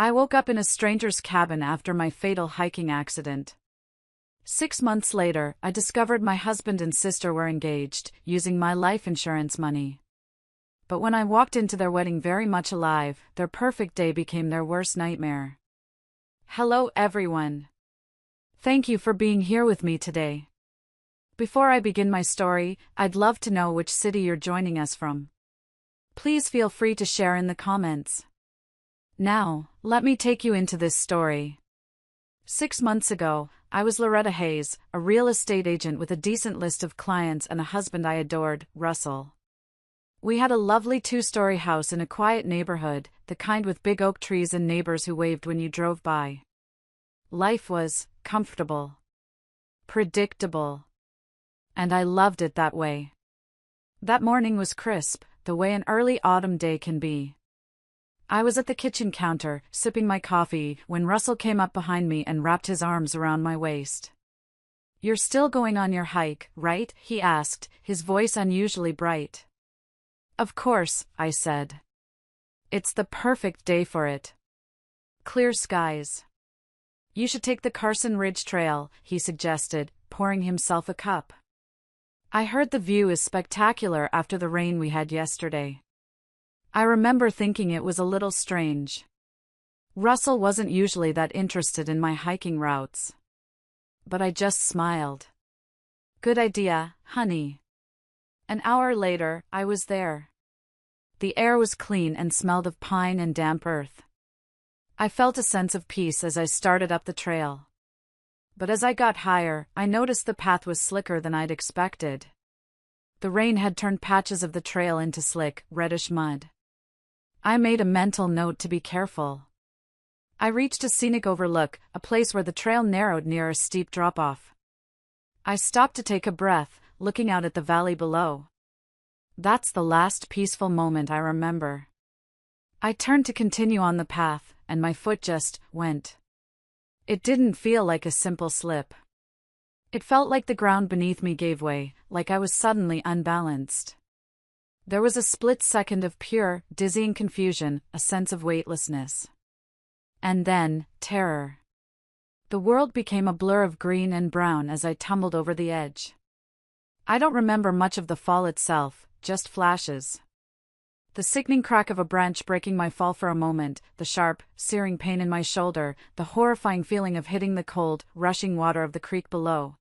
I woke up in a stranger's cabin after my fatal hiking accident. 6 months later, I discovered my husband and sister were engaged, using my life insurance money. But when I walked into their wedding very much alive, their perfect day became their worst nightmare. Hello everyone. Thank you for being here with me today. Before I begin my story, I'd love to know which city you're joining us from. Please feel free to share in the comments. Now, let me take you into this story. 6 months ago, I was Loretta Hayes, a real estate agent with a decent list of clients and a husband I adored, Russell. We had a lovely 2-story house in a quiet neighborhood, the kind with big oak trees and neighbors who waved when you drove by. Life was comfortable, predictable, and I loved it that way. That morning was crisp, the way an early autumn day can be. I was at the kitchen counter, sipping my coffee, when Russell came up behind me and wrapped his arms around my waist. "You're still going on your hike, right?" he asked, his voice unusually bright. "Of course," I said. "It's the perfect day for it. Clear skies." "You should take the Carson Ridge Trail," he suggested, pouring himself a cup. "I heard the view is spectacular after the rain we had yesterday." I remember thinking it was a little strange. Russell wasn't usually that interested in my hiking routes. But I just smiled. "Good idea, honey." An hour later, I was there. The air was clean and smelled of pine and damp earth. I felt a sense of peace as I started up the trail. But as I got higher, I noticed the path was slicker than I'd expected. The rain had turned patches of the trail into slick, reddish mud. I made a mental note to be careful. I reached a scenic overlook, a place where the trail narrowed near a steep drop-off. I stopped to take a breath, looking out at the valley below. That's the last peaceful moment I remember. I turned to continue on the path, and my foot just went. It didn't feel like a simple slip. It felt like the ground beneath me gave way, like I was suddenly unbalanced. There was a split second of pure, dizzying confusion, a sense of weightlessness. And then, terror. The world became a blur of green and brown as I tumbled over the edge. I don't remember much of the fall itself, just flashes. The sickening crack of a branch breaking my fall for a moment, the sharp, searing pain in my shoulder, the horrifying feeling of hitting the cold, rushing water of the creek below.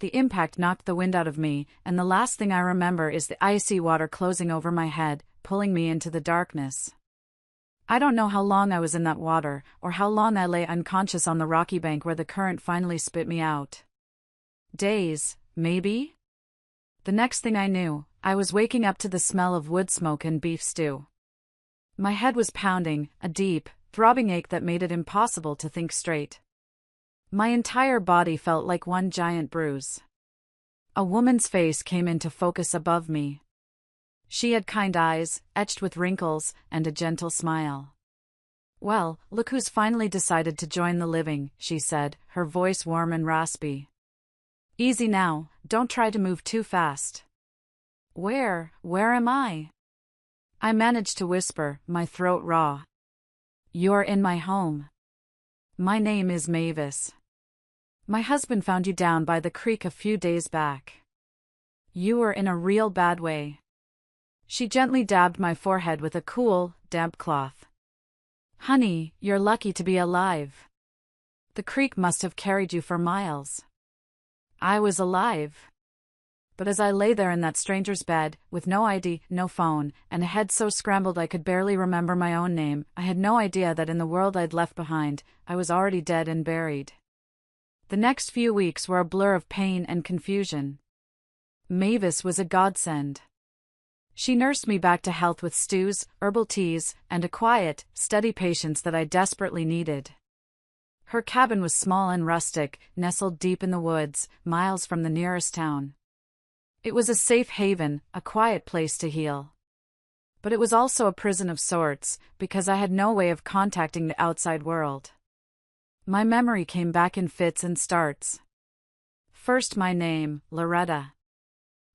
The impact knocked the wind out of me, and the last thing I remember is the icy water closing over my head, pulling me into the darkness. I don't know how long I was in that water, or how long I lay unconscious on the rocky bank where the current finally spit me out. Days, maybe? The next thing I knew, I was waking up to the smell of wood smoke and beef stew. My head was pounding, a deep, throbbing ache that made it impossible to think straight. My entire body felt like one giant bruise. A woman's face came into focus above me. She had kind eyes, etched with wrinkles, and a gentle smile. "Well, look who's finally decided to join the living," she said, her voice warm and raspy. "Easy now, don't try to move too fast." Where am I?" I managed to whisper, my throat raw. "You're in my home. My name is Mavis. My husband found you down by the creek a few days back. You were in a real bad way." She gently dabbed my forehead with a cool, damp cloth. "Honey, you're lucky to be alive. The creek must have carried you for miles." I was alive. But as I lay there in that stranger's bed, with no ID, no phone, and a head so scrambled I could barely remember my own name, I had no idea that in the world I'd left behind, I was already dead and buried. The next few weeks were a blur of pain and confusion. Mavis was a godsend. She nursed me back to health with stews, herbal teas, and a quiet, steady patience that I desperately needed. Her cabin was small and rustic, nestled deep in the woods, miles from the nearest town. It was a safe haven, a quiet place to heal. But it was also a prison of sorts, because I had no way of contacting the outside world. My memory came back in fits and starts. First my name, Loretta.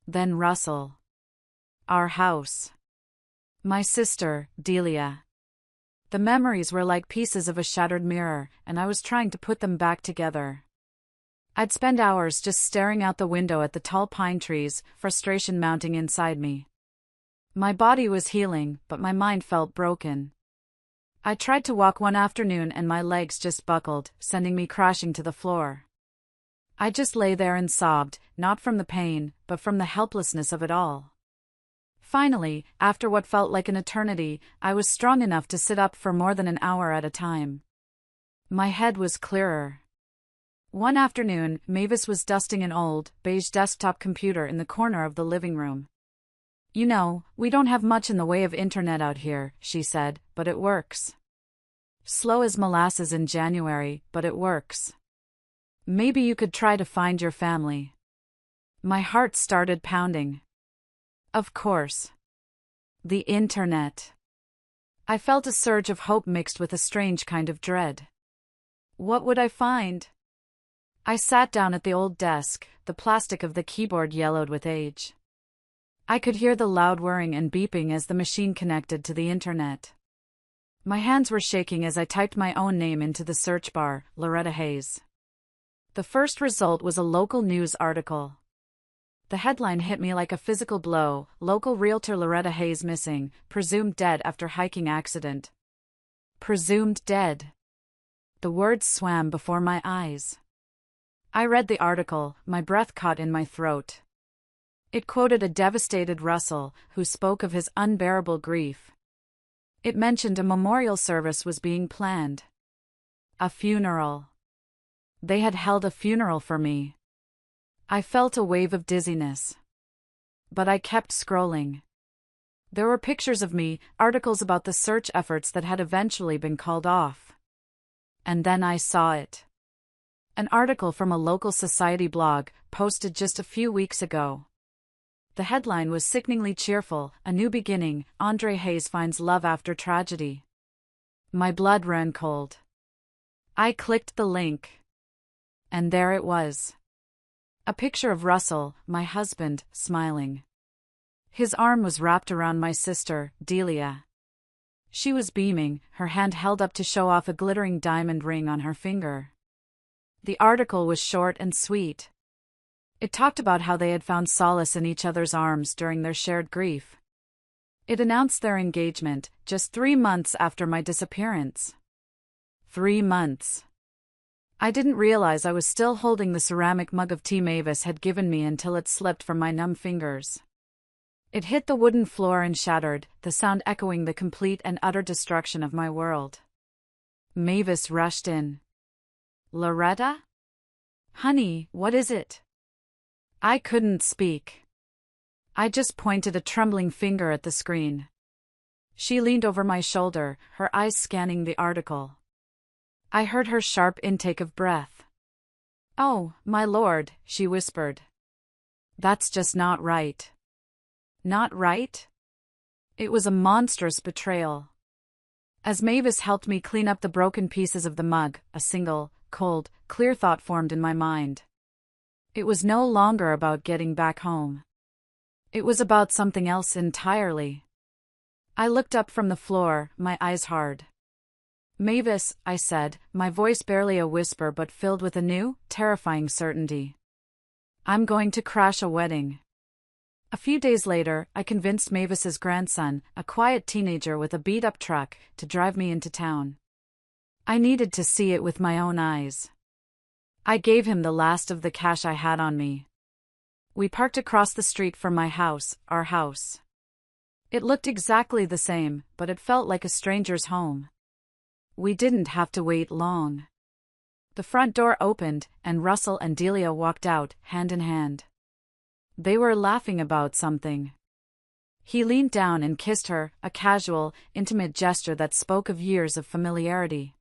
Then Russell. Our house. My sister, Delia. The memories were like pieces of a shattered mirror, and I was trying to put them back together. I'd spend hours just staring out the window at the tall pine trees, frustration mounting inside me. My body was healing, but my mind felt broken. I tried to walk one afternoon and my legs just buckled, sending me crashing to the floor. I just lay there and sobbed, not from the pain, but from the helplessness of it all. Finally, after what felt like an eternity, I was strong enough to sit up for more than an hour at a time. My head was clearer. One afternoon, Mavis was dusting an old, beige desktop computer in the corner of the living room. "You know, we don't have much in the way of internet out here," she said, "but it works. Slow as molasses in January, but it works. Maybe you could try to find your family." My heart started pounding. Of course. The internet. I felt a surge of hope mixed with a strange kind of dread. What would I find? I sat down at the old desk, the plastic of the keyboard yellowed with age. I could hear the loud whirring and beeping as the machine connected to the internet. My hands were shaking as I typed my own name into the search bar, Loretta Hayes. The first result was a local news article. The headline hit me like a physical blow: "Local realtor Loretta Hayes missing, presumed dead after hiking accident." Presumed dead. The words swam before my eyes. I read the article, my breath caught in my throat. It quoted a devastated Russell, who spoke of his unbearable grief. It mentioned a memorial service was being planned. A funeral. They had held a funeral for me. I felt a wave of dizziness. But I kept scrolling. There were pictures of me, articles about the search efforts that had eventually been called off. And then I saw it. An article from a local society blog, posted just a few weeks ago. The headline was sickeningly cheerful: "A new beginning, Andre Hayes finds love after tragedy." My blood ran cold. I clicked the link. And there it was. A picture of Russell, my husband, smiling. His arm was wrapped around my sister, Delia. She was beaming, her hand held up to show off a glittering diamond ring on her finger. The article was short and sweet. It talked about how they had found solace in each other's arms during their shared grief. It announced their engagement, just 3 months after my disappearance. 3 months. I didn't realize I was still holding the ceramic mug of tea Mavis had given me until it slipped from my numb fingers. It hit the wooden floor and shattered, the sound echoing the complete and utter destruction of my world. Mavis rushed in. "Loretta? Honey, what is it?" I couldn't speak. I just pointed a trembling finger at the screen. She leaned over my shoulder, her eyes scanning the article. I heard her sharp intake of breath. "Oh, my lord," she whispered. "That's just not right." Not right? It was a monstrous betrayal. As Mavis helped me clean up the broken pieces of the mug, a single, cold, clear thought formed in my mind. It was no longer about getting back home. It was about something else entirely. I looked up from the floor, my eyes hard. "Mavis," I said, my voice barely a whisper but filled with a new, terrifying certainty. "I'm going to crash a wedding." A few days later, I convinced Mavis's grandson, a quiet teenager with a beat-up truck, to drive me into town. I needed to see it with my own eyes. I gave him the last of the cash I had on me. We parked across the street from my house, our house. It looked exactly the same, but it felt like a stranger's home. We didn't have to wait long. The front door opened, and Russell and Delia walked out, hand in hand. They were laughing about something. He leaned down and kissed her, a casual, intimate gesture that spoke of years of familiarity.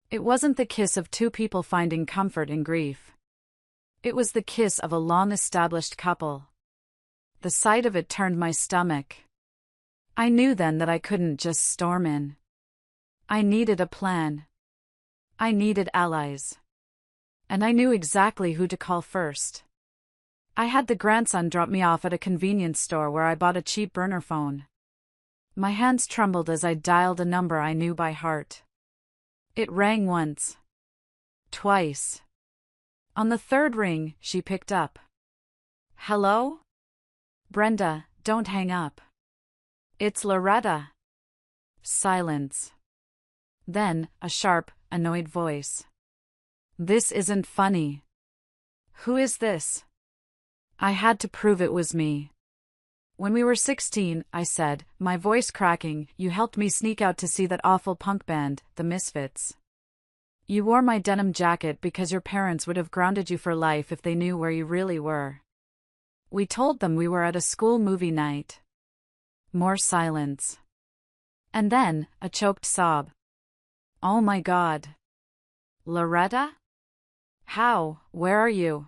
It wasn't the kiss of two people finding comfort in grief. It was the kiss of a long-established couple. The sight of it turned my stomach. I knew then that I couldn't just storm in. I needed a plan. I needed allies. And I knew exactly who to call first. I had the grandson drop me off at a convenience store where I bought a cheap burner phone. My hands trembled as I dialed a number I knew by heart. It rang once. Twice. On the third ring, she picked up. Hello? Brenda, don't hang up. It's Loretta. Silence. Then, a sharp, annoyed voice. This isn't funny. Who is this? I had to prove it was me. When we were 16, I said, my voice cracking, you helped me sneak out to see that awful punk band, the Misfits. You wore my denim jacket because your parents would have grounded you for life if they knew where you really were. We told them we were at a school movie night. More silence. And then, a choked sob. Oh my God. Loretta? How? Where are you?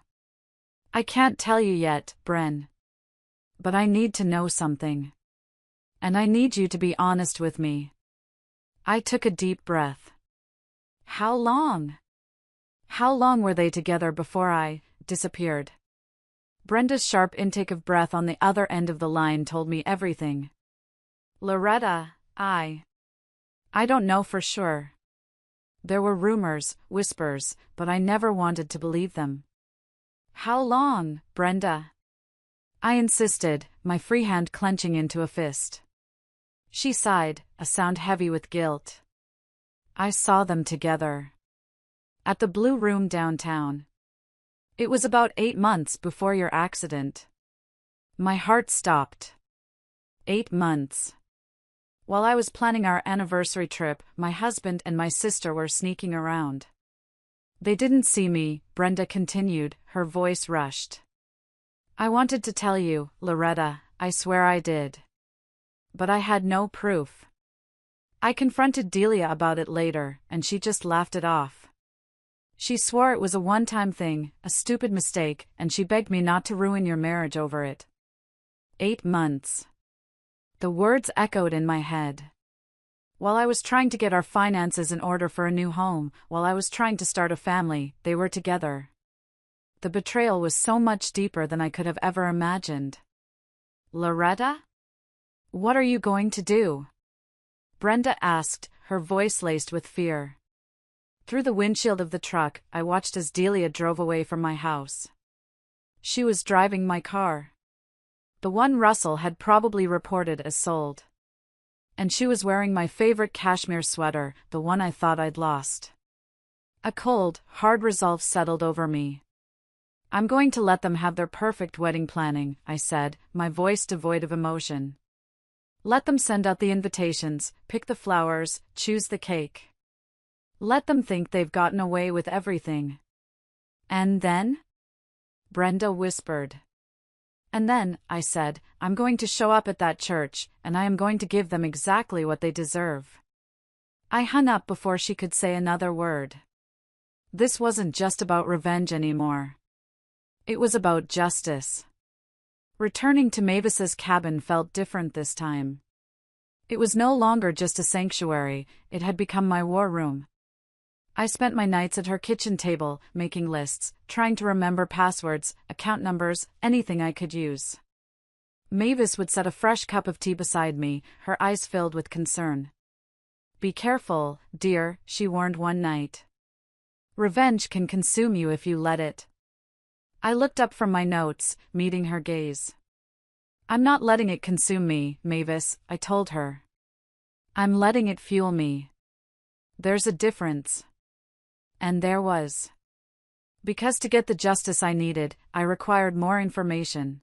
I can't tell you yet, Bren. But I need to know something. And I need you to be honest with me. I took a deep breath. How long? How long were they together before I disappeared? Brenda's sharp intake of breath on the other end of the line told me everything. Loretta, I don't know for sure. There were rumors, whispers, but I never wanted to believe them. How long, Brenda? I insisted, my free hand clenching into a fist. She sighed, a sound heavy with guilt. I saw them together. At the Blue Room downtown. It was about 8 months before your accident. My heart stopped. 8 months. While I was planning our anniversary trip, my husband and my sister were sneaking around. They didn't see me, Brenda continued, her voice rushed. I wanted to tell you, Loretta, I swear I did. But I had no proof. I confronted Delia about it later, and she just laughed it off. She swore it was a one-time thing, a stupid mistake, and she begged me not to ruin your marriage over it. 8 months. The words echoed in my head. While I was trying to get our finances in order for a new home, while I was trying to start a family, they were together. The betrayal was so much deeper than I could have ever imagined. Loretta? What are you going to do? Brenda asked, her voice laced with fear. Through the windshield of the truck, I watched as Delia drove away from my house. She was driving my car. The one Russell had probably reported as sold. And she was wearing my favorite cashmere sweater, the one I thought I'd lost. A cold, hard resolve settled over me. I'm going to let them have their perfect wedding planning, I said, my voice devoid of emotion. Let them send out the invitations, pick the flowers, choose the cake. Let them think they've gotten away with everything. And then? Brenda whispered. And then, I said, I'm going to show up at that church, and I am going to give them exactly what they deserve. I hung up before she could say another word. This wasn't just about revenge anymore. It was about justice. Returning to Mavis's cabin felt different this time. It was no longer just a sanctuary, it had become my war room. I spent my nights at her kitchen table, making lists, trying to remember passwords, account numbers, anything I could use. Mavis would set a fresh cup of tea beside me, her eyes filled with concern. Be careful, dear, she warned one night. Revenge can consume you if you let it. I looked up from my notes, meeting her gaze. I'm not letting it consume me, Mavis, I told her. I'm letting it fuel me. There's a difference. And there was. Because to get the justice I needed, I required more information.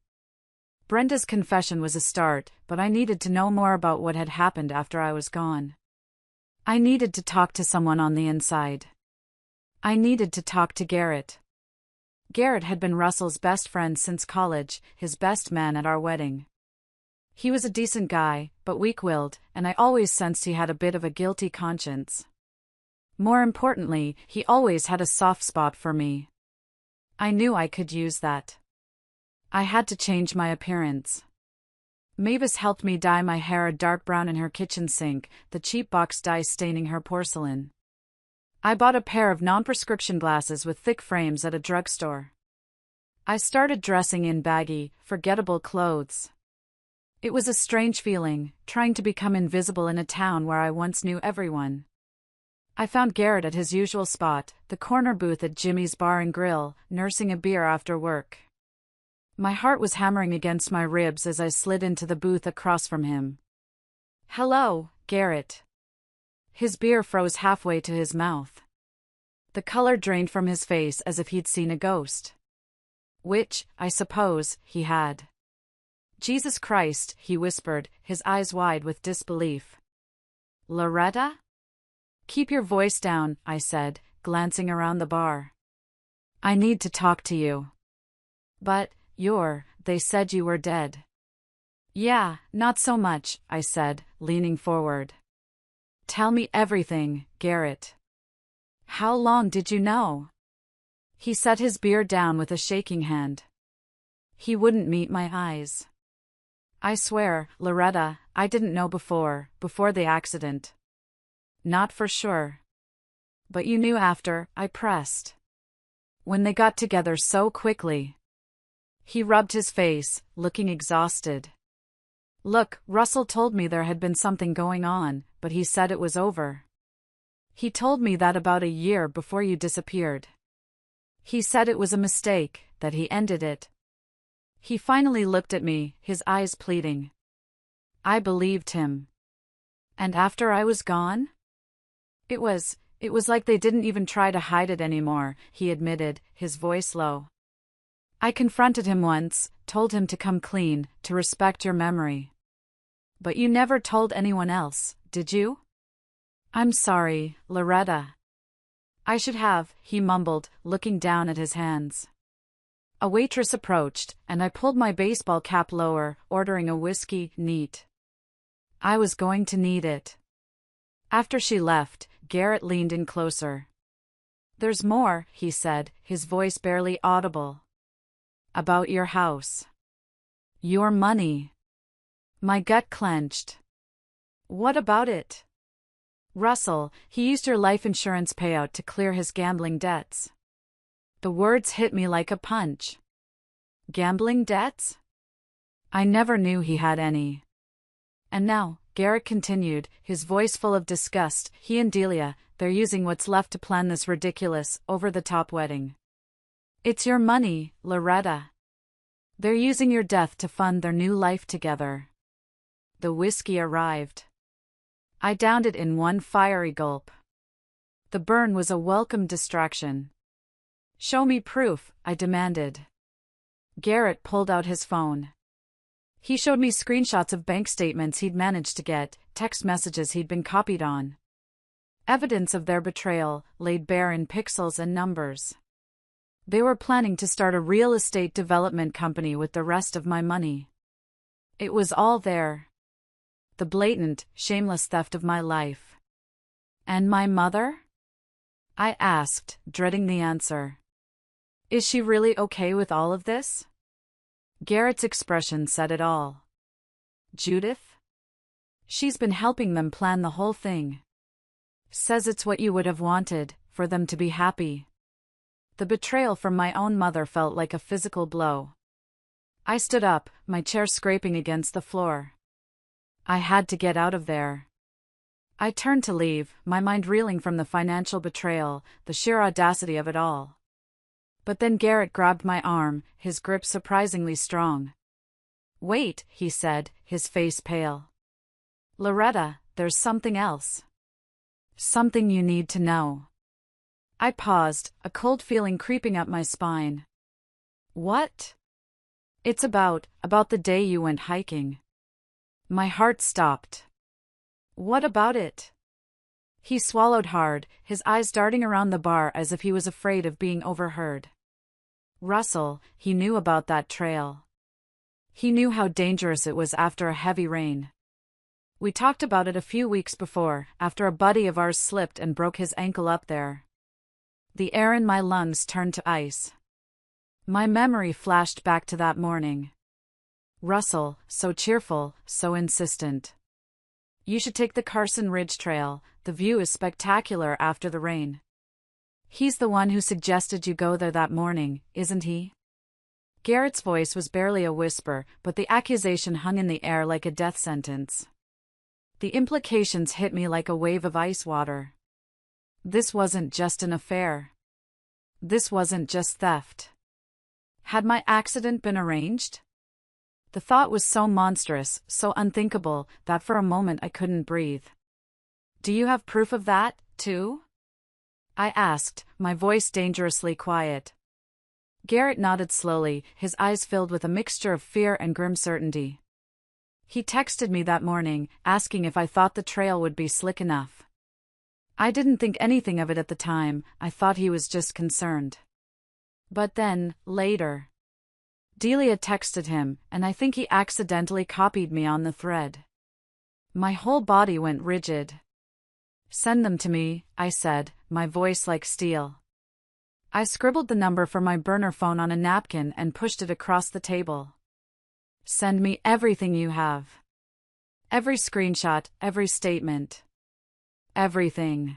Brenda's confession was a start, but I needed to know more about what had happened after I was gone. I needed to talk to someone on the inside. I needed to talk to Garrett. Garrett had been Russell's best friend since college, his best man at our wedding. He was a decent guy, but weak-willed, and I always sensed he had a bit of a guilty conscience. More importantly, he always had a soft spot for me. I knew I could use that. I had to change my appearance. Mavis helped me dye my hair a dark brown in her kitchen sink, the cheap box dye staining her porcelain. I bought a pair of non-prescription glasses with thick frames at a drugstore. I started dressing in baggy, forgettable clothes. It was a strange feeling, trying to become invisible in a town where I once knew everyone. I found Garrett at his usual spot, the corner booth at Jimmy's Bar and Grill, nursing a beer after work. My heart was hammering against my ribs as I slid into the booth across from him. "Hello, Garrett." His beer froze halfway to his mouth. The color drained from his face as if he'd seen a ghost. Which, I suppose, he had. "Jesus Christ," he whispered, his eyes wide with disbelief. "Loretta?" "Keep your voice down," I said, glancing around the bar. "I need to talk to you." "But, they said you were dead." "Yeah, not so much," I said, leaning forward. "Tell me everything, Garrett." "How long did you know?" He set his beer down with a shaking hand. He wouldn't meet my eyes. "I swear, Loretta, I didn't know before the accident." "Not for sure." "But you knew after," I pressed. "When they got together so quickly." He rubbed his face, looking exhausted. "Look, Russell told me there had been something going on, but he said it was over. He told me that about a year before you disappeared. He said it was a mistake, that he ended it." He finally looked at me, his eyes pleading. I believed him. "And after I was gone?" It was like they didn't even try to hide it anymore," he admitted, his voice low. "I confronted him once, told him to come clean, to respect your memory. But you never told anyone else, did you?" "I'm sorry, Loretta." "I should have," he mumbled, looking down at his hands. A waitress approached, and I pulled my baseball cap lower, ordering a whiskey, neat. I was going to need it. After she left, Garrett leaned in closer. "There's more," he said, his voice barely audible. "About your house. Your money." My gut clenched. "What about it?" "Russell, he used your life insurance payout to clear his gambling debts." The words hit me like a punch. Gambling debts? I never knew he had any. "And now," Garrett continued, his voice full of disgust, "he and Delia, they're using what's left to plan this ridiculous, over-the-top wedding. It's your money, Loretta. They're using your death to fund their new life together." The whiskey arrived. I downed it in one fiery gulp. The burn was a welcome distraction. "Show me proof," I demanded. Garrett pulled out his phone. He showed me screenshots of bank statements he'd managed to get, text messages he'd been copied on. Evidence of their betrayal, laid bare in pixels and numbers. They were planning to start a real estate development company with the rest of my money. It was all there. The blatant, shameless theft of my life. "And my mother?" I asked, dreading the answer. "Is she really okay with all of this?" Garrett's expression said it all. "Judith? She's been helping them plan the whole thing. Says it's what you would have wanted, for them to be happy." The betrayal from my own mother felt like a physical blow. I stood up, my chair scraping against the floor. I had to get out of there. I turned to leave, my mind reeling from the financial betrayal, the sheer audacity of it all. But then Garrett grabbed my arm, his grip surprisingly strong. "Wait," he said, his face pale. "Loretta, there's something else. Something you need to know." I paused, a cold feeling creeping up my spine. "What?" "It's about the day you went hiking." My heart stopped. "What about it?" He swallowed hard, his eyes darting around the bar as if he was afraid of being overheard. Russell, he knew about that trail. He knew how dangerous it was after a heavy rain. We talked about it a few weeks before, after a buddy of ours slipped and broke his ankle up there. The air in my lungs turned to ice. My memory flashed back to that morning. Russell, so cheerful, so insistent. "You should take the Carson Ridge Trail, the view is spectacular after the rain." He's the one who suggested you go there that morning, isn't he? Garrett's voice was barely a whisper, but the accusation hung in the air like a death sentence. The implications hit me like a wave of ice water. This wasn't just an affair. This wasn't just theft. Had my accident been arranged? The thought was so monstrous, so unthinkable, that for a moment I couldn't breathe. Do you have proof of that, too? I asked, my voice dangerously quiet. Garrett nodded slowly, his eyes filled with a mixture of fear and grim certainty. He texted me that morning, asking if I thought the trail would be slick enough. I didn't think anything of it at the time, I thought he was just concerned. But then, later, Delia texted him, and I think he accidentally copied me on the thread. My whole body went rigid. Send them to me, I said, my voice like steel. I scribbled the number from my burner phone on a napkin and pushed it across the table. Send me everything you have. Every screenshot, every statement. Everything.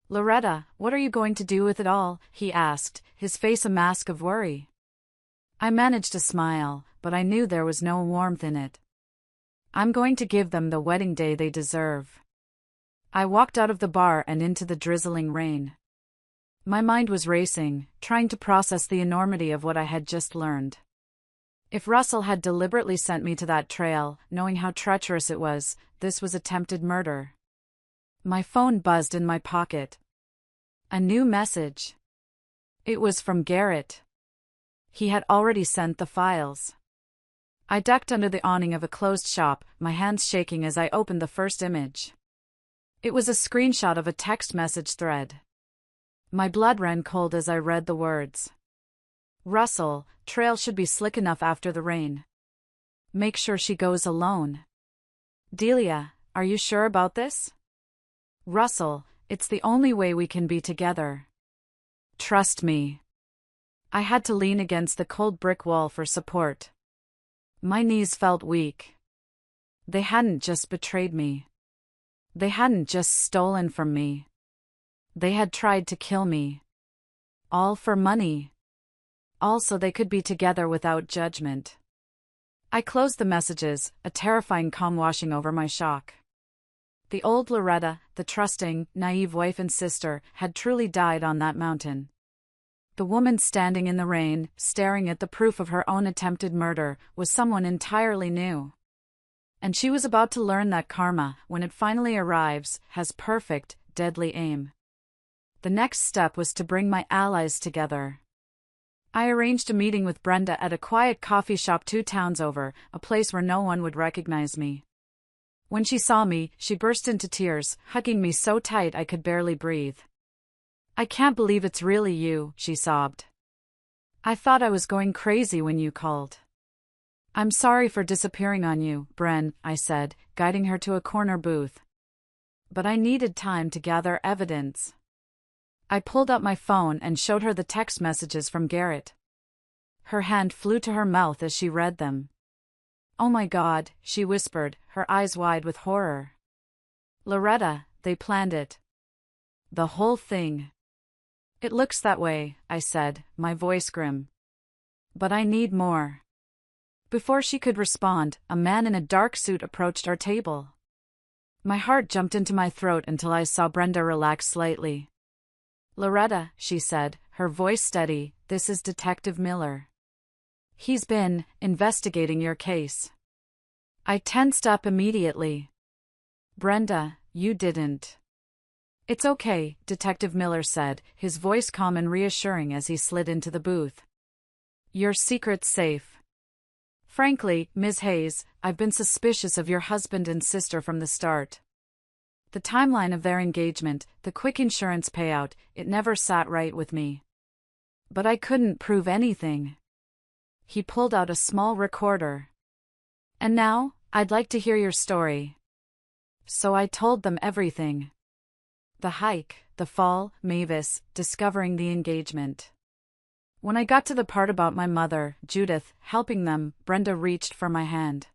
Loretta, what are you going to do with it all? He asked, his face a mask of worry. I managed to smile, but I knew there was no warmth in it. I'm going to give them the wedding day they deserve. I walked out of the bar and into the drizzling rain. My mind was racing, trying to process the enormity of what I had just learned. If Russell had deliberately sent me to that trail, knowing how treacherous it was, this was attempted murder. My phone buzzed in my pocket. A new message. It was from Garrett. He had already sent the files. I ducked under the awning of a closed shop, my hands shaking as I opened the first image. It was a screenshot of a text message thread. My blood ran cold as I read the words. Russell, trail should be slick enough after the rain. Make sure she goes alone. Delia, are you sure about this? Russell, it's the only way we can be together. Trust me. I had to lean against the cold brick wall for support. My knees felt weak. They hadn't just betrayed me. They hadn't just stolen from me. They had tried to kill me. All for money. All so they could be together without judgment. I closed the messages, a terrifying calm washing over my shock. The old Loretta, the trusting, naive wife and sister, had truly died on that mountain. The woman standing in the rain, staring at the proof of her own attempted murder, was someone entirely new. And she was about to learn that karma, when it finally arrives, has perfect, deadly aim. The next step was to bring my allies together. I arranged a meeting with Brenda at a quiet coffee shop 2 towns over, a place where no one would recognize me. When she saw me, she burst into tears, hugging me so tight I could barely breathe. I can't believe it's really you, she sobbed. I thought I was going crazy when you called. I'm sorry for disappearing on you, Bren, I said, guiding her to a corner booth. But I needed time to gather evidence. I pulled out my phone and showed her the text messages from Garrett. Her hand flew to her mouth as she read them. Oh my God, she whispered, her eyes wide with horror. Loretta, they planned it. The whole thing. It looks that way, I said, my voice grim. But I need more. Before she could respond, a man in a dark suit approached our table. My heart jumped into my throat until I saw Brenda relax slightly. Loretta, she said, her voice steady, this is Detective Miller. He's been investigating your case. I tensed up immediately. Brenda, you didn't. It's okay, Detective Miller said, his voice calm and reassuring as he slid into the booth. Your secret's safe. Frankly, Ms. Hayes, I've been suspicious of your husband and sister from the start. The timeline of their engagement, the quick insurance payout, it never sat right with me. But I couldn't prove anything. He pulled out a small recorder. And now, I'd like to hear your story. So I told them everything. The hike, the fall, Mavis, discovering the engagement. When I got to the part about my mother, Judith, helping them, Brenda reached for my hand.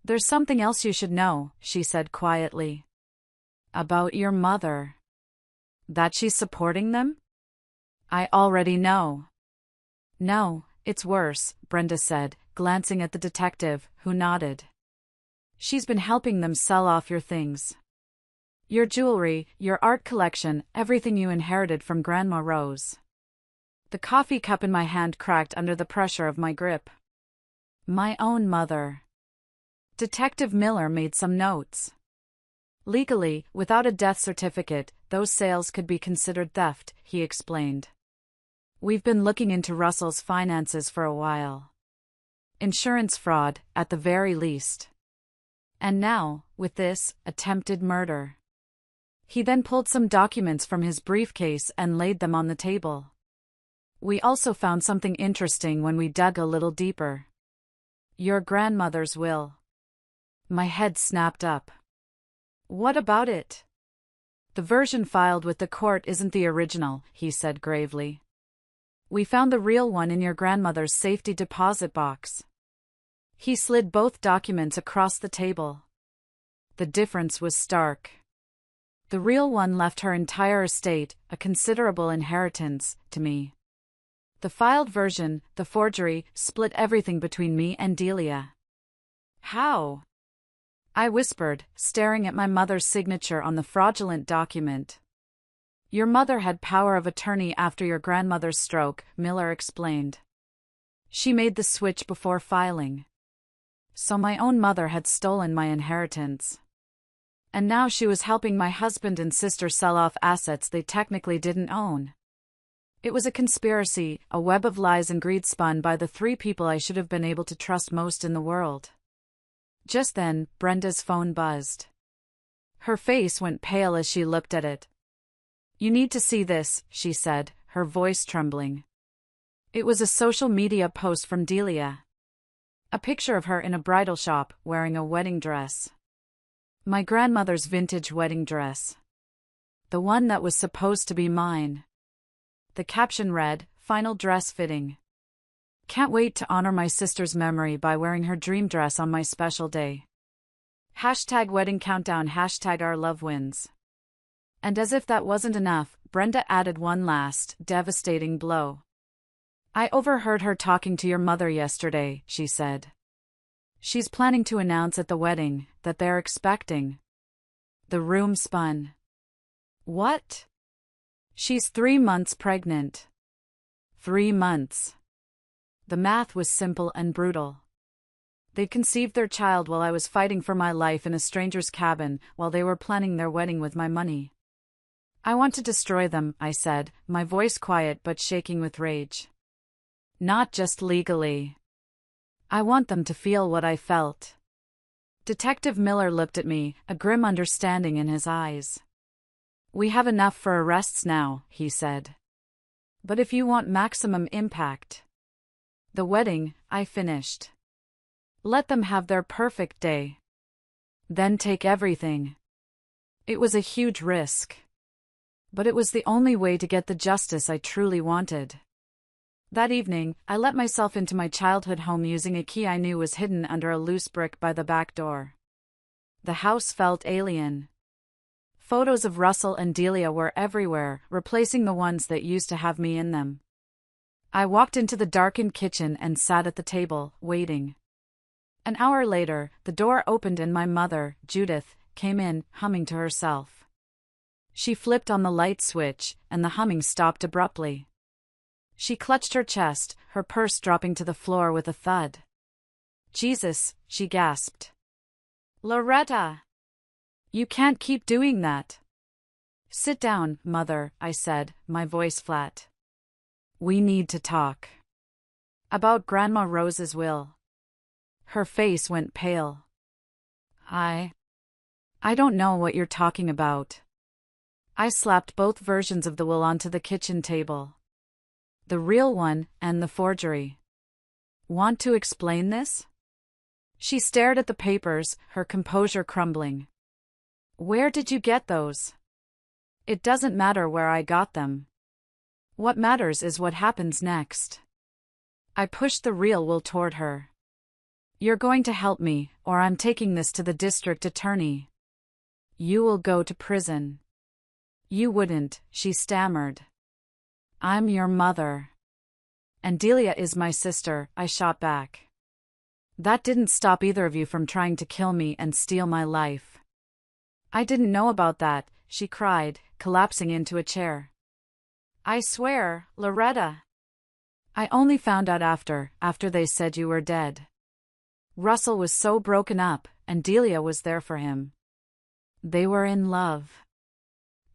There's something else you should know, she said quietly. About your mother. That she's supporting them? I already know. No, It's worse, Brenda said, glancing at the detective, who nodded. She's been helping them sell off your things. Your jewelry, your art collection, everything you inherited from Grandma Rose. The coffee cup in my hand cracked under the pressure of my grip. My own mother. Detective Miller made some notes. Legally, without a death certificate, those sales could be considered theft, he explained. We've been looking into Russell's finances for a while. Insurance fraud, at the very least. And now, with this, attempted murder. He then pulled some documents from his briefcase and laid them on the table. We also found something interesting when we dug a little deeper. Your grandmother's will. My head snapped up. What about it? The version filed with the court isn't the original, he said gravely. We found the real one in your grandmother's safety deposit box. He slid both documents across the table. The difference was stark. The real one left her entire estate, a considerable inheritance, to me. The filed version, the forgery, split everything between me and Delia. How? I whispered, staring at my mother's signature on the fraudulent document. Your mother had power of attorney after your grandmother's stroke, Miller explained. She made the switch before filing. So my own mother had stolen my inheritance. And now she was helping my husband and sister sell off assets they technically didn't own. It was a conspiracy, a web of lies and greed spun by the three people I should have been able to trust most in the world. Just then, Brenda's phone buzzed. Her face went pale as she looked at it. You need to see this, she said, her voice trembling. It was a social media post from Delia. A picture of her in a bridal shop, wearing a wedding dress. My grandmother's vintage wedding dress. The one that was supposed to be mine. The caption read, "Final dress fitting. Can't wait to honor my sister's memory by wearing her dream dress on my special day. #wedding countdown #our love wins." And as if that wasn't enough, Brenda added one last, devastating blow. I overheard her talking to your mother yesterday, she said. She's planning to announce at the wedding that they're expecting. The room spun. What? She's 3 months pregnant. 3 months. The math was simple and brutal. They conceived their child while I was fighting for my life in a stranger's cabin, while they were planning their wedding with my money. I want to destroy them, I said, my voice quiet but shaking with rage. Not just legally. I want them to feel what I felt. Detective Miller looked at me, a grim understanding in his eyes. We have enough for arrests now, he said. But if you want maximum impact. The wedding, I finished. Let them have their perfect day. Then take everything. It was a huge risk. But it was the only way to get the justice I truly wanted. That evening, I let myself into my childhood home using a key I knew was hidden under a loose brick by the back door. The house felt alien. Photos of Russell and Delia were everywhere, replacing the ones that used to have me in them. I walked into the darkened kitchen and sat at the table, waiting. An hour later, the door opened and my mother, Judith, came in, humming to herself. She flipped on the light switch, and the humming stopped abruptly. She clutched her chest, her purse dropping to the floor with a thud. Jesus, she gasped. Loretta! You can't keep doing that. Sit down, Mother, I said, my voice flat. We need to talk. About Grandma Rose's will. Her face went pale. I don't know what you're talking about. I slapped both versions of the will onto the kitchen table. The real one, and the forgery. Want to explain this? She stared at the papers, her composure crumbling. Where did you get those? It doesn't matter where I got them. What matters is what happens next. I pushed the real will toward her. You're going to help me, or I'm taking this to the district attorney. You will go to prison. You wouldn't, she stammered. I'm your mother. And Delia is my sister, I shot back. That didn't stop either of you from trying to kill me and steal my life. I didn't know about that, she cried, collapsing into a chair. I swear, Loretta. I only found out after they said you were dead. Russell was so broken up, and Delia was there for him. They were in love.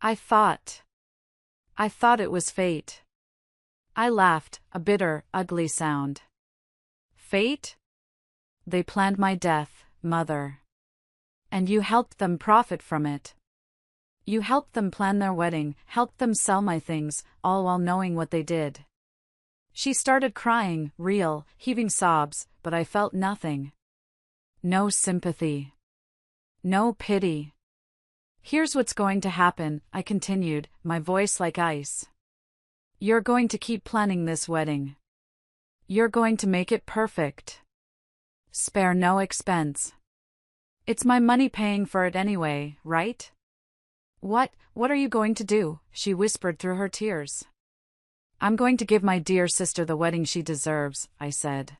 I thought it was fate. I laughed, a bitter, ugly sound. Fate? They planned my death, Mother. And you helped them profit from it. You helped them plan their wedding, helped them sell my things, all while knowing what they did. She started crying, real, heaving sobs, but I felt nothing. No sympathy. No pity. Here's what's going to happen, I continued, my voice like ice. You're going to keep planning this wedding. You're going to make it perfect. Spare no expense. It's my money paying for it anyway, right? What are you going to do? She whispered through her tears. I'm going to give my dear sister the wedding she deserves, I said.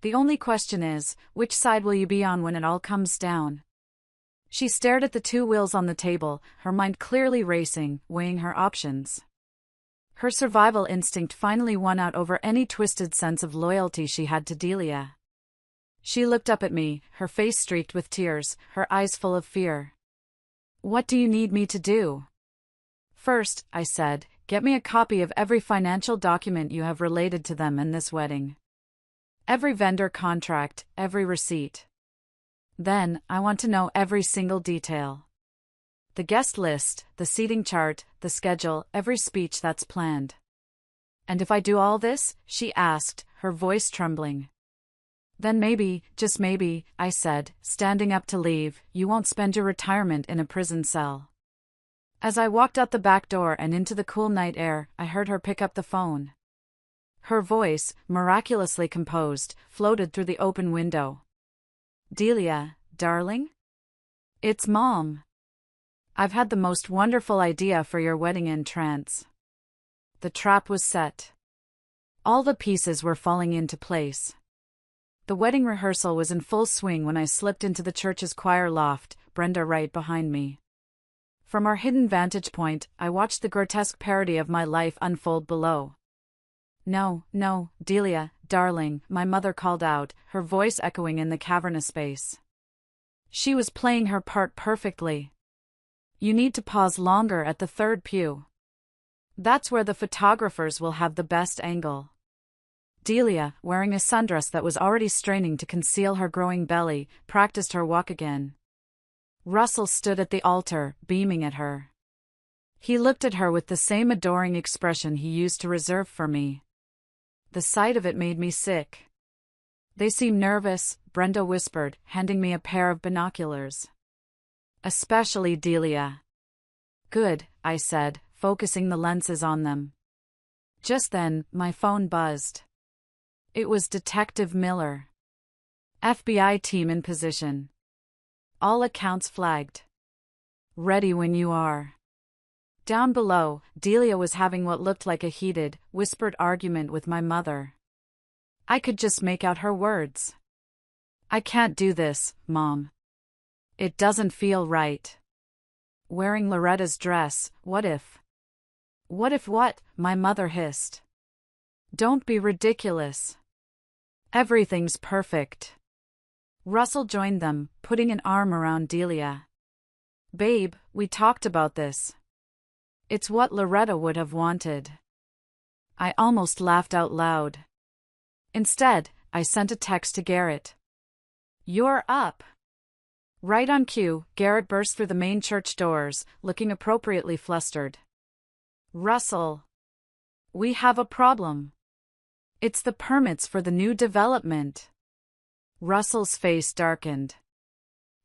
The only question is, which side will you be on when it all comes down? She stared at the two wills on the table, her mind clearly racing, weighing her options. Her survival instinct finally won out over any twisted sense of loyalty she had to Delia. She looked up at me, her face streaked with tears, her eyes full of fear. What do you need me to do? First, I said, get me a copy of every financial document you have related to them and this wedding. Every vendor contract, every receipt. Then, I want to know every single detail. The guest list, the seating chart, the schedule, every speech that's planned. And if I do all this, she asked, her voice trembling. Then maybe, just maybe, I said, standing up to leave, you won't spend your retirement in a prison cell. As I walked out the back door and into the cool night air, I heard her pick up the phone. Her voice, miraculously composed, floated through the open window. Delia, darling? It's Mom. I've had the most wonderful idea for your wedding entrance. The trap was set. All the pieces were falling into place. The wedding rehearsal was in full swing when I slipped into the church's choir loft, Brenda right behind me. From our hidden vantage point, I watched the grotesque parody of my life unfold below. No, Delia, darling, my mother called out, her voice echoing in the cavernous space. She was playing her part perfectly. You need to pause longer at the third pew. That's where the photographers will have the best angle. Delia, wearing a sundress that was already straining to conceal her growing belly, practiced her walk again. Russell stood at the altar, beaming at her. He looked at her with the same adoring expression he used to reserve for me. The sight of it made me sick. They seem nervous, Brenda whispered, handing me a pair of binoculars. Especially Delia. Good, I said, focusing the lenses on them. Just then, my phone buzzed. It was Detective Miller. FBI team in position. All accounts flagged. Ready when you are. Down below, Delia was having what looked like a heated, whispered argument with my mother. I could just make out her words. I can't do this, Mom. It doesn't feel right. Wearing Loretta's dress, what if? What if what? My mother hissed. Don't be ridiculous. Everything's perfect. Russell joined them, putting an arm around Delia. Babe, we talked about this. It's what Loretta would have wanted. I almost laughed out loud. Instead, I sent a text to Garrett. You're up. Right on cue, Garrett burst through the main church doors, looking appropriately flustered. Russell. We have a problem. It's the permits for the new development. Russell's face darkened.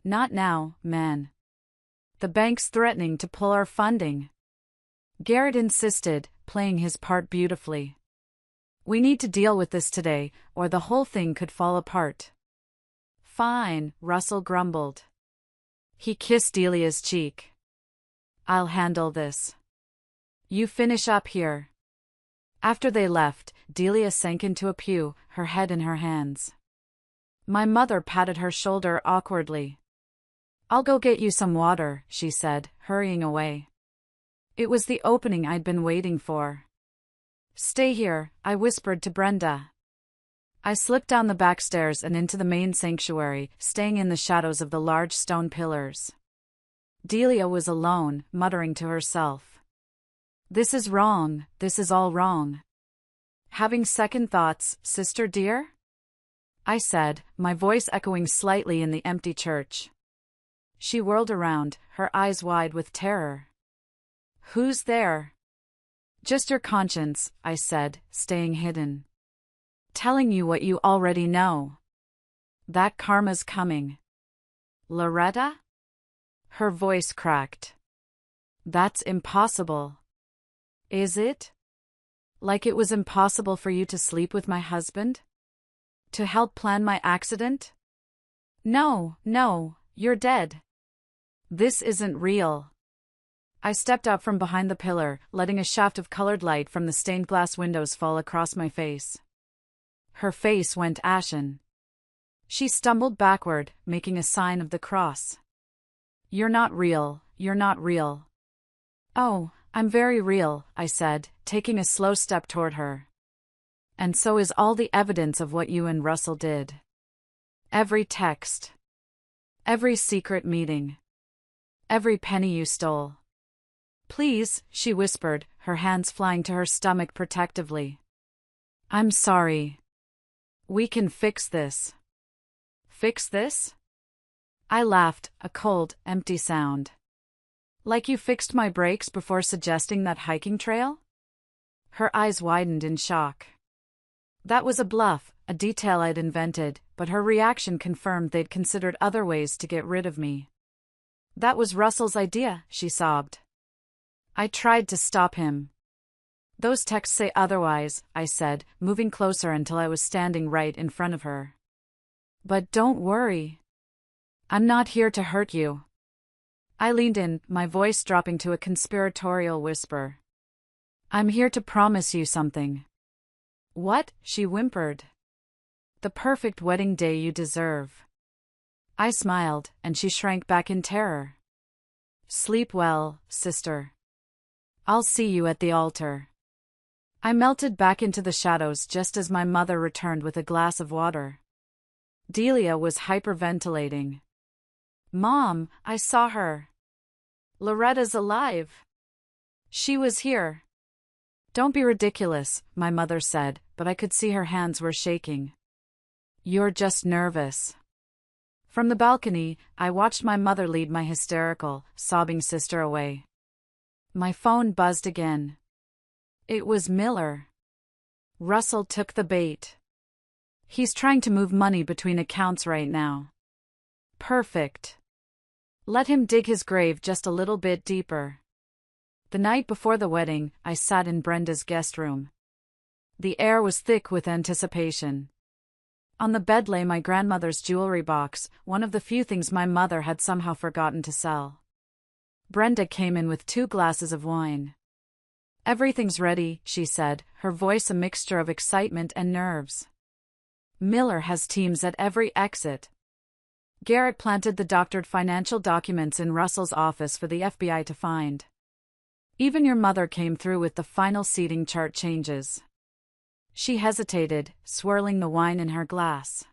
Not now, man. The bank's threatening to pull our funding. Garrett insisted, playing his part beautifully. We need to deal with this today, or the whole thing could fall apart. Fine, Russell grumbled. He kissed Delia's cheek. I'll handle this. You finish up here. After they left, Delia sank into a pew, her head in her hands. My mother patted her shoulder awkwardly. "I'll go get you some water," she said, hurrying away. It was the opening I'd been waiting for. "Stay here," I whispered to Brenda. I slipped down the back stairs and into the main sanctuary, staying in the shadows of the large stone pillars. Delia was alone, muttering to herself. "This is wrong, this is all wrong." "Having second thoughts, sister dear?" I said, my voice echoing slightly in the empty church. She whirled around, her eyes wide with terror. "Who's there?" "Just your conscience," I said, staying hidden. "Telling you what you already know. That karma's coming." "Loretta?" Her voice cracked. "That's impossible." "Is it? Like it was impossible for you to sleep with my husband? To help plan my accident?" No, you're dead. This isn't real." I stepped out from behind the pillar, letting a shaft of colored light from the stained glass windows fall across my face. Her face went ashen. She stumbled backward, making a sign of the cross. You're not real. "Oh, I'm very real," I said, taking a slow step toward her. "And so is all the evidence of what you and Russell did. Every text. Every secret meeting. Every penny you stole." "Please," she whispered, her hands flying to her stomach protectively. "I'm sorry. We can fix this." "Fix this?" I laughed, a cold, empty sound. "Like you fixed my brakes before suggesting that hiking trail?" Her eyes widened in shock. That was a bluff, a detail I'd invented, but her reaction confirmed they'd considered other ways to get rid of me. "That was Russell's idea," she sobbed. "I tried to stop him." "Those texts say otherwise," I said, moving closer until I was standing right in front of her. "But don't worry. I'm not here to hurt you." I leaned in, my voice dropping to a conspiratorial whisper. "I'm here to promise you something." "What?" she whimpered. "The perfect wedding day you deserve." I smiled, and she shrank back in terror. "Sleep well, sister. I'll see you at the altar." I melted back into the shadows just as my mother returned with a glass of water. Delia was hyperventilating. "Mom, I saw her. Loretta's alive. She was here." "Don't be ridiculous," my mother said, but I could see her hands were shaking. "You're just nervous." From the balcony, I watched my mother lead my hysterical, sobbing sister away. My phone buzzed again. It was Miller. Russell took the bait. He's trying to move money between accounts right now. Perfect. Let him dig his grave just a little bit deeper. The night before the wedding, I sat in Brenda's guest room. The air was thick with anticipation. On the bed lay my grandmother's jewelry box, one of the few things my mother had somehow forgotten to sell. Brenda came in with 2 glasses of wine. "Everything's ready," she said, her voice a mixture of excitement and nerves. "Miller has teams at every exit." Garrett planted the doctored financial documents in Russell's office for the FBI to find. Even your mother came through with the final seating chart changes. She hesitated, swirling the wine in her glass.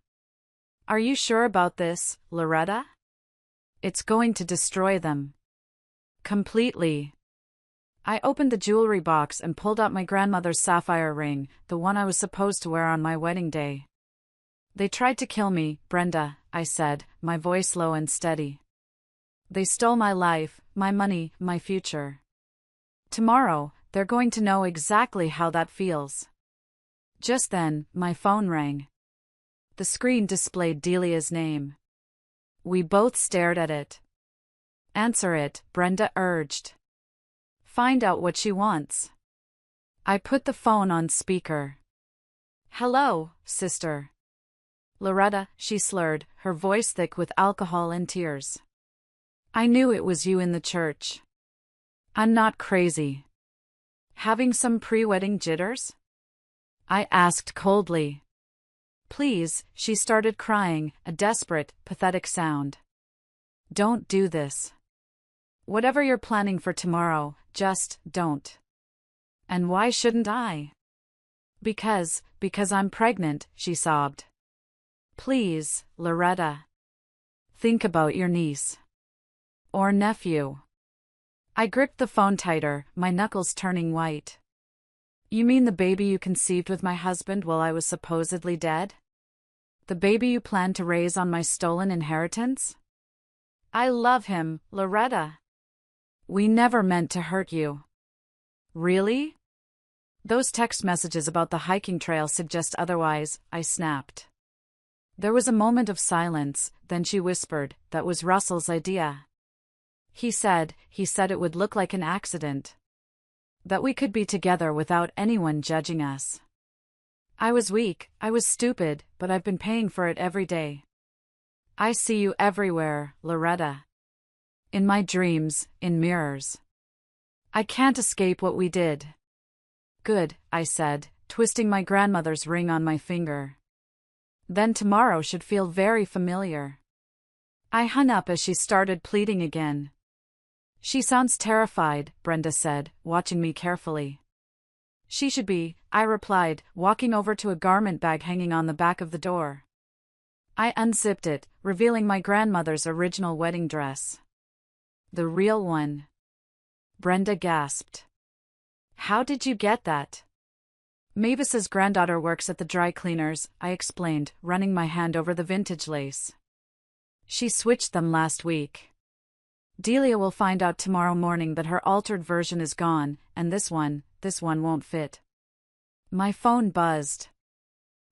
"Are you sure about this, Loretta? It's going to destroy them." "Completely." I opened the jewelry box and pulled out my grandmother's sapphire ring, the one I was supposed to wear on my wedding day. "They tried to kill me, Brenda," I said, my voice low and steady. "They stole my life, my money, my future. Tomorrow, they're going to know exactly how that feels." Just then, my phone rang. The screen displayed Delia's name. We both stared at it. "Answer it," Brenda urged. "Find out what she wants." I put the phone on speaker. "Hello, sister." "Loretta," she slurred, her voice thick with alcohol and tears. "I knew it was you in the church. I'm not crazy. Having some pre-wedding jitters?" I asked coldly. Please, she started crying, a desperate, pathetic sound. Don't do this. Whatever you're planning for tomorrow, just don't. And why shouldn't I? Because I'm pregnant, she sobbed. Please, Loretta. Think about your niece. Or nephew. I gripped the phone tighter, my knuckles turning white. You mean the baby you conceived with my husband while I was supposedly dead? The baby you planned to raise on my stolen inheritance? I love him, Loretta. We never meant to hurt you. Really? Those text messages about the hiking trail suggest otherwise, I snapped. There was a moment of silence, then she whispered, that was Russell's idea. He said it would look like an accident. That we could be together without anyone judging us. I was weak, I was stupid, but I've been paying for it every day. I see you everywhere, Loretta. In my dreams, in mirrors. I can't escape what we did. Good, I said, twisting my grandmother's ring on my finger. Then tomorrow should feel very familiar. I hung up as she started pleading again. She sounds terrified, Brenda said, watching me carefully. She should be, I replied, walking over to a garment bag hanging on the back of the door. I unzipped it, revealing my grandmother's original wedding dress. The real one. Brenda gasped. How did you get that? Mavis's granddaughter works at the dry cleaners, I explained, running my hand over the vintage lace. She switched them last week. Delia will find out tomorrow morning that her altered version is gone, and this one won't fit. My phone buzzed.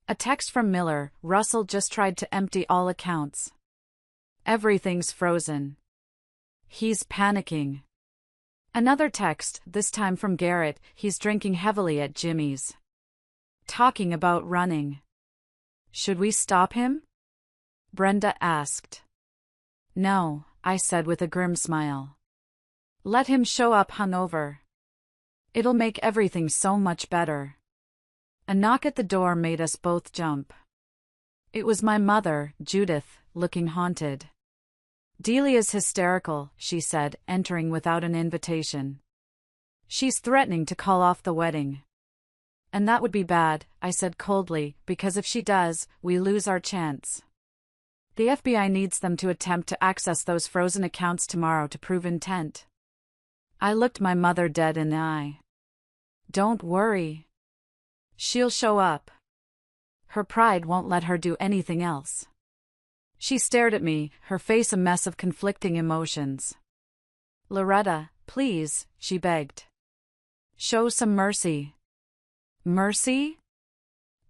A text from Miller. Russell just tried to empty all accounts. Everything's frozen. He's panicking. Another text, this time from Garrett. He's drinking heavily at Jimmy's. Talking about running. Should we stop him? Brenda asked. No, I said with a grim smile. Let him show up hungover. It'll make everything so much better. A knock at the door made us both jump. It was my mother, Judith, looking haunted. Delia's hysterical, she said, entering without an invitation. She's threatening to call off the wedding. And that would be bad, I said coldly, because if she does, we lose our chance. The FBI needs them to attempt to access those frozen accounts tomorrow to prove intent. I looked my mother dead in the eye. Don't worry. She'll show up. Her pride won't let her do anything else. She stared at me, her face a mess of conflicting emotions. Loretta, please, she begged. Show some mercy. Mercy?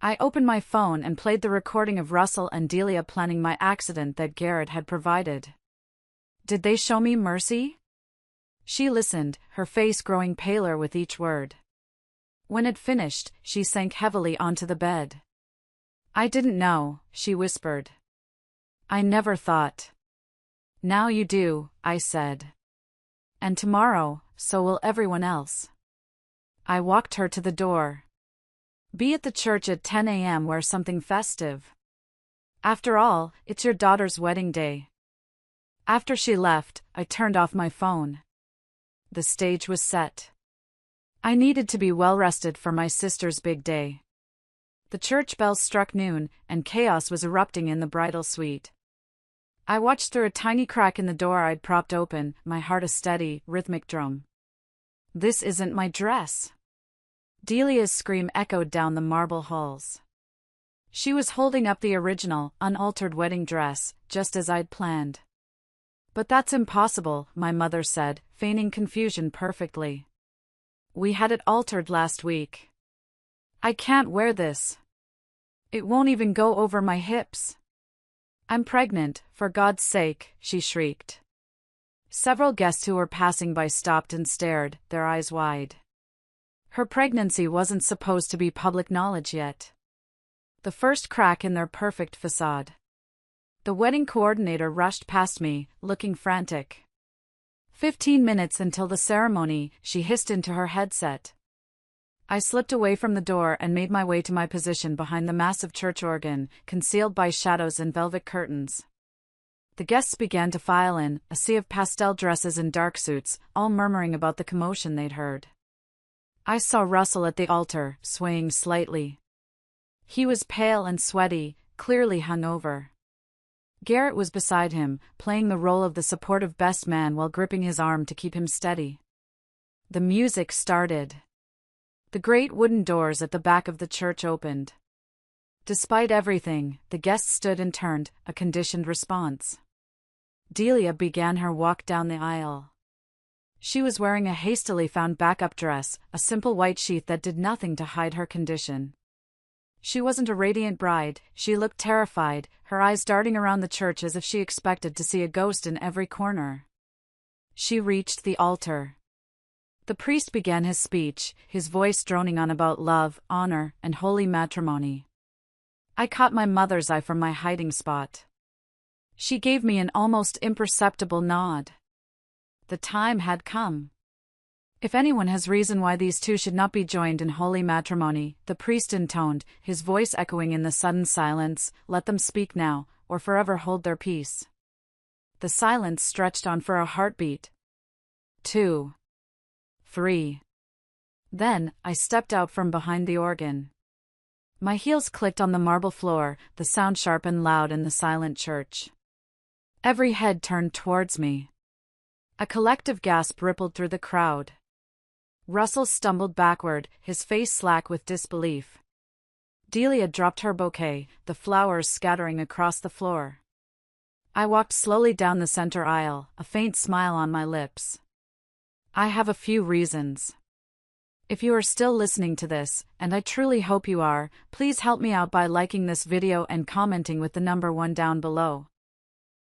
I opened my phone and played the recording of Russell and Delia planning my accident that Garrett had provided. Did they show me mercy? She listened, her face growing paler with each word. When it finished, she sank heavily onto the bed. I didn't know, she whispered. I never thought. Now you do, I said. And tomorrow, so will everyone else. I walked her to the door. Be at the church at 10 a.m. Wear something festive. After all, it's your daughter's wedding day. After she left, I turned off my phone. The stage was set. I needed to be well rested for my sister's big day. The church bells struck noon, and chaos was erupting in the bridal suite. I watched through a tiny crack in the door I'd propped open, my heart a steady, rhythmic drum. This isn't my dress. Delia's scream echoed down the marble halls. She was holding up the original, unaltered wedding dress, just as I'd planned. But that's impossible, my mother said, feigning confusion perfectly. We had it altered last week. I can't wear this. It won't even go over my hips. I'm pregnant, for God's sake, she shrieked. Several guests who were passing by stopped and stared, their eyes wide. Her pregnancy wasn't supposed to be public knowledge yet. The first crack in their perfect facade. The wedding coordinator rushed past me, looking frantic. 15 minutes until the ceremony, she hissed into her headset. I slipped away from the door and made my way to my position behind the massive church organ, concealed by shadows and velvet curtains. The guests began to file in, a sea of pastel dresses and dark suits, all murmuring about the commotion they'd heard. I saw Russell at the altar, swaying slightly. He was pale and sweaty, clearly hungover. Garrett was beside him, playing the role of the supportive best man while gripping his arm to keep him steady. The music started. The great wooden doors at the back of the church opened. Despite everything, the guests stood and turned, a conditioned response. Delia began her walk down the aisle. She was wearing a hastily found backup dress, a simple white sheath that did nothing to hide her condition. She wasn't a radiant bride, she looked terrified, her eyes darting around the church as if she expected to see a ghost in every corner. She reached the altar. The priest began his speech, his voice droning on about love, honor, and holy matrimony. I caught my mother's eye from my hiding spot. She gave me an almost imperceptible nod. The time had come. If anyone has reason why these two should not be joined in holy matrimony, the priest intoned, his voice echoing in the sudden silence, let them speak now, or forever hold their peace. The silence stretched on for a heartbeat. 2. 3. Then, I stepped out from behind the organ. My heels clicked on the marble floor, the sound sharp and loud in the silent church. Every head turned towards me. A collective gasp rippled through the crowd. Russell stumbled backward, his face slack with disbelief. Delia dropped her bouquet, the flowers scattering across the floor. I walked slowly down the center aisle, a faint smile on my lips. I have a few reasons. If you are still listening to this, and I truly hope you are, please help me out by liking this video and commenting with the number 1 down below.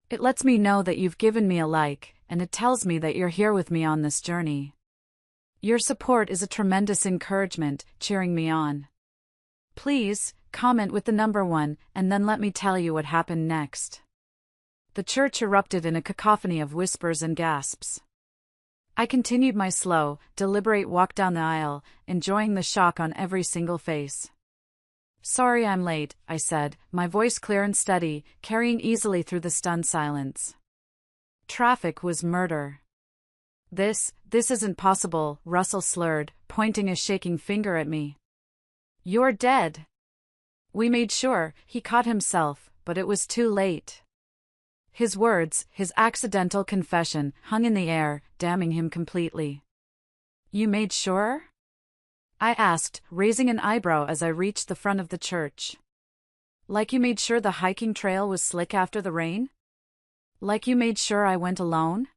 It lets me know that you've given me a like, and it tells me that you're here with me on this journey. Your support is a tremendous encouragement, cheering me on. Please, comment with the number 1, and then let me tell you what happened next. The church erupted in a cacophony of whispers and gasps. I continued my slow, deliberate walk down the aisle, enjoying the shock on every single face. Sorry I'm late, I said, my voice clear and steady, carrying easily through the stunned silence. Traffic was murder. This isn't possible, Russell slurred, pointing a shaking finger at me. You're dead. We made sure, he caught himself, but it was too late. His words, his accidental confession, hung in the air, damning him completely. You made sure? I asked, raising an eyebrow as I reached the front of the church. Like you made sure the hiking trail was slick after the rain? Like you made sure I went alone?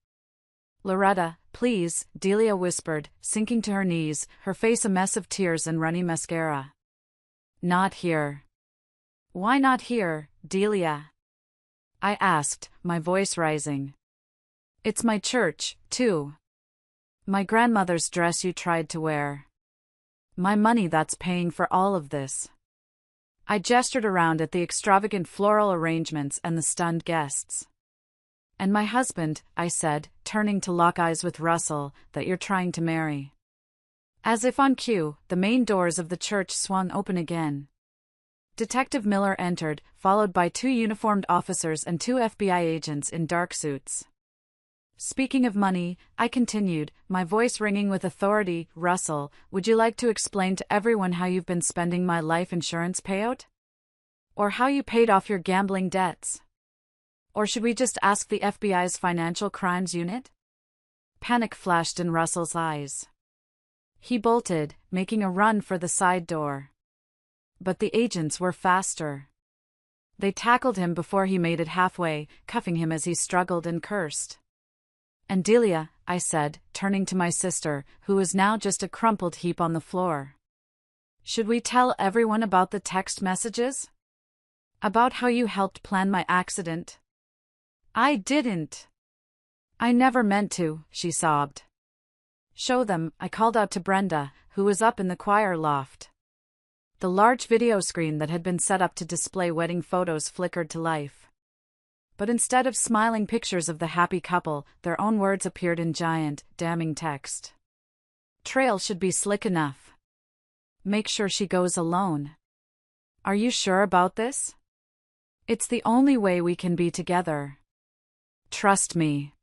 Loretta, please, Delia whispered, sinking to her knees, her face a mess of tears and runny mascara. Not here. Why not here, Delia? I asked, my voice rising. It's my church, too. My grandmother's dress you tried to wear. My money that's paying for all of this. I gestured around at the extravagant floral arrangements and the stunned guests. And my husband, I said, turning to lock eyes with Russell, that you're trying to marry. As if on cue, the main doors of the church swung open again. Detective Miller entered, followed by 2 uniformed officers and 2 FBI agents in dark suits. Speaking of money, I continued, my voice ringing with authority, Russell, would you like to explain to everyone how you've been spending my life insurance payout? Or how you paid off your gambling debts? Or should we just ask the FBI's Financial Crimes Unit? Panic flashed in Russell's eyes. He bolted, making a run for the side door. But the agents were faster. They tackled him before he made it halfway, cuffing him as he struggled and cursed. And Delia, I said, turning to my sister, who was now just a crumpled heap on the floor. Should we tell everyone about the text messages? About how you helped plan my accident? I didn't. I never meant to, she sobbed. Show them, I called out to Brenda, who was up in the choir loft. The large video screen that had been set up to display wedding photos flickered to life. But instead of smiling pictures of the happy couple, their own words appeared in giant, damning text. Trail should be slick enough. Make sure she goes alone. Are you sure about this? It's the only way we can be together. Trust me.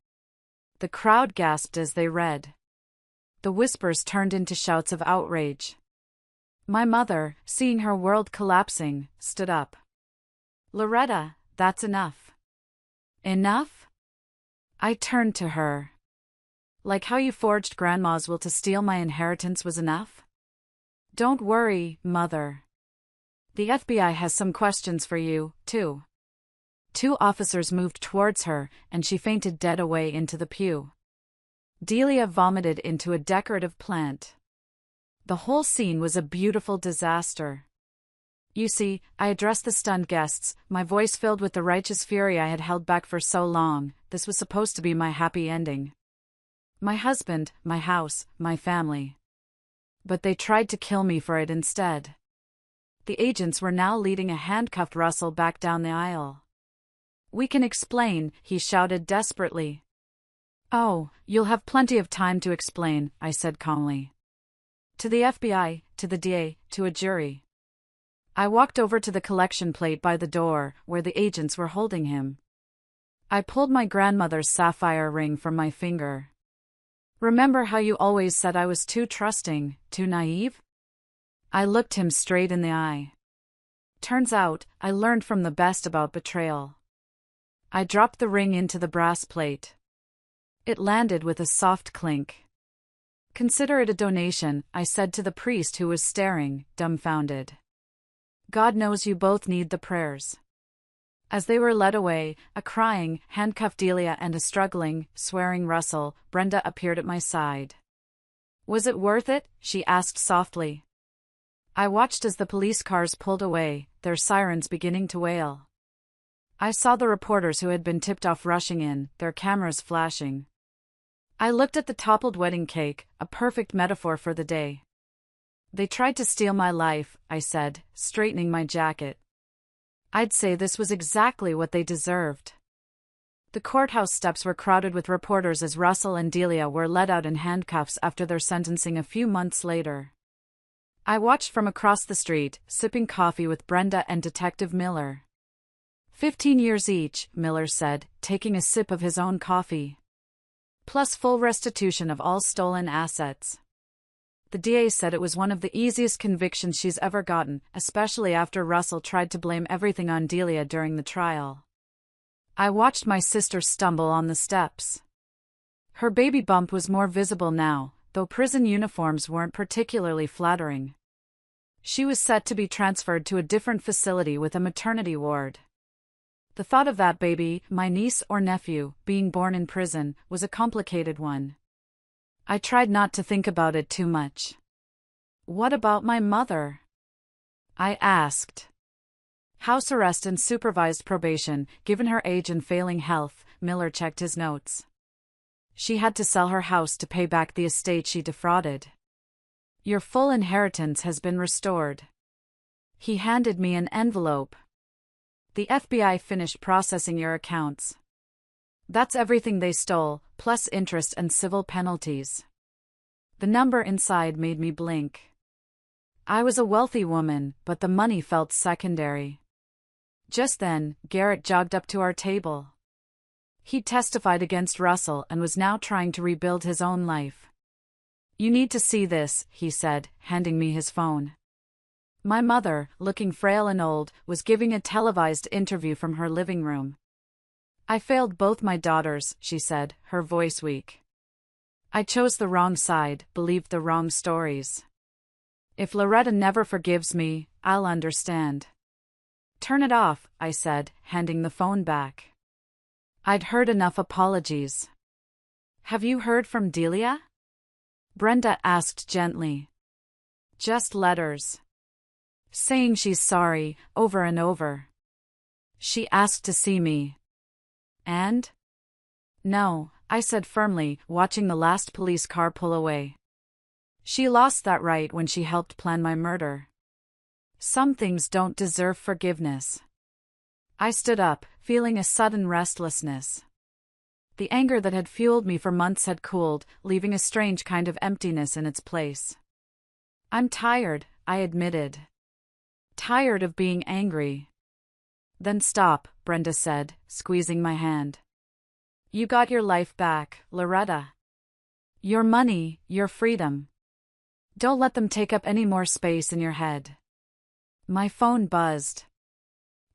The crowd gasped as they read. The whispers turned into shouts of outrage. My mother, seeing her world collapsing, stood up. Loretta, that's enough. Enough? I turned to her. Like how you forged Grandma's will to steal my inheritance was enough? Don't worry, Mother. The FBI has some questions for you, too. 2 officers moved towards her, and she fainted dead away into the pew. Delia vomited into a decorative plant. The whole scene was a beautiful disaster. You see, I addressed the stunned guests, my voice filled with the righteous fury I had held back for so long. This was supposed to be my happy ending. My husband, my house, my family. But they tried to kill me for it instead. The agents were now leading a handcuffed Russell back down the aisle. We can explain, he shouted desperately. Oh, you'll have plenty of time to explain, I said calmly. To the FBI, to the DA, to a jury. I walked over to the collection plate by the door, where the agents were holding him. I pulled my grandmother's sapphire ring from my finger. Remember how you always said I was too trusting, too naive? I looked him straight in the eye. Turns out, I learned from the best about betrayal. I dropped the ring into the brass plate. It landed with a soft clink. Consider it a donation, I said to the priest who was staring, dumbfounded. God knows you both need the prayers. As they were led away, a crying, handcuffed Delia and a struggling, swearing Russell, Brenda appeared at my side. Was it worth it? She asked softly. I watched as the police cars pulled away, their sirens beginning to wail. I saw the reporters who had been tipped off rushing in, their cameras flashing. I looked at the toppled wedding cake, a perfect metaphor for the day. They tried to steal my life, I said, straightening my jacket. I'd say this was exactly what they deserved. The courthouse steps were crowded with reporters as Russell and Delia were let out in handcuffs after their sentencing a few months later. I watched from across the street, sipping coffee with Brenda and Detective Miller. 15 years each, Miller said, taking a sip of his own coffee. Plus full restitution of all stolen assets. The DA said it was one of the easiest convictions she's ever gotten, especially after Russell tried to blame everything on Delia during the trial. I watched my sister stumble on the steps. Her baby bump was more visible now, though prison uniforms weren't particularly flattering. She was set to be transferred to a different facility with a maternity ward. The thought of that baby, my niece or nephew, being born in prison, was a complicated one. I tried not to think about it too much. What about my mother? I asked. House arrest and supervised probation, given her age and failing health, Miller checked his notes. She had to sell her house to pay back the estate she defrauded. Your full inheritance has been restored. He handed me an envelope. The FBI finished processing your accounts. That's everything they stole, plus interest and civil penalties. The number inside made me blink. I was a wealthy woman, but the money felt secondary. Just then, Garrett jogged up to our table. He testified against Russell and was now trying to rebuild his own life. You need to see this, he said, handing me his phone. My mother, looking frail and old, was giving a televised interview from her living room. I failed both my daughters, she said, her voice weak. I chose the wrong side, believed the wrong stories. If Loretta never forgives me, I'll understand. Turn it off, I said, handing the phone back. I'd heard enough apologies. Have you heard from Delia? Brenda asked gently. Just letters. Saying she's sorry, over and over. She asked to see me. And? No, I said firmly, watching the last police car pull away. She lost that right when she helped plan my murder. Some things don't deserve forgiveness. I stood up, feeling a sudden restlessness. The anger that had fueled me for months had cooled, leaving a strange kind of emptiness in its place. I'm tired, I admitted. Tired of being angry. Then stop, Brenda said, squeezing my hand. You got your life back, Loretta. Your money, your freedom. Don't let them take up any more space in your head. My phone buzzed.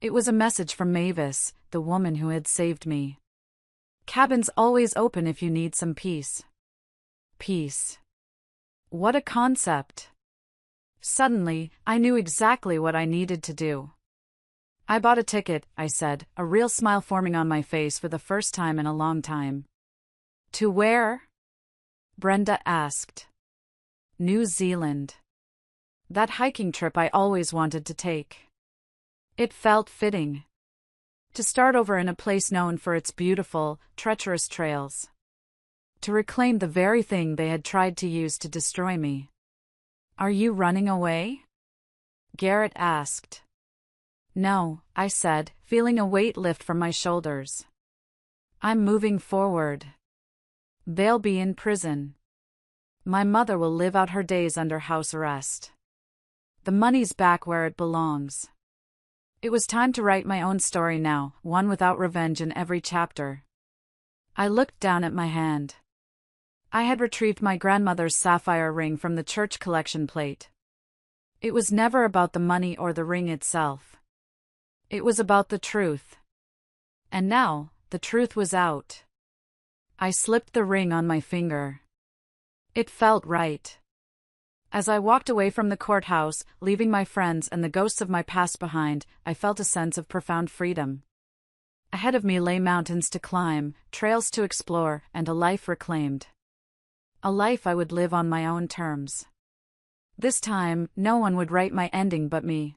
It was a message from Mavis, the woman who had saved me. Cabin's always open if you need some peace. Peace. What a concept. Suddenly, I knew exactly what I needed to do. I bought a ticket, I said, a real smile forming on my face for the first time in a long time. To where? Brenda asked. New Zealand. That hiking trip I always wanted to take. It felt fitting. To start over in a place known for its beautiful, treacherous trails. To reclaim the very thing they had tried to use to destroy me. Are you running away? Garrett asked. No, I said, feeling a weight lift from my shoulders. I'm moving forward. They'll be in prison. My mother will live out her days under house arrest. The money's back where it belongs. It was time to write my own story now, one without revenge in every chapter. I looked down at my hand. I had retrieved my grandmother's sapphire ring from the church collection plate. It was never about the money or the ring itself. It was about the truth. And now, the truth was out. I slipped the ring on my finger. It felt right. As I walked away from the courthouse, leaving my friends and the ghosts of my past behind, I felt a sense of profound freedom. Ahead of me lay mountains to climb, trails to explore, and a life reclaimed. A life I would live on my own terms. This time, no one would write my ending but me.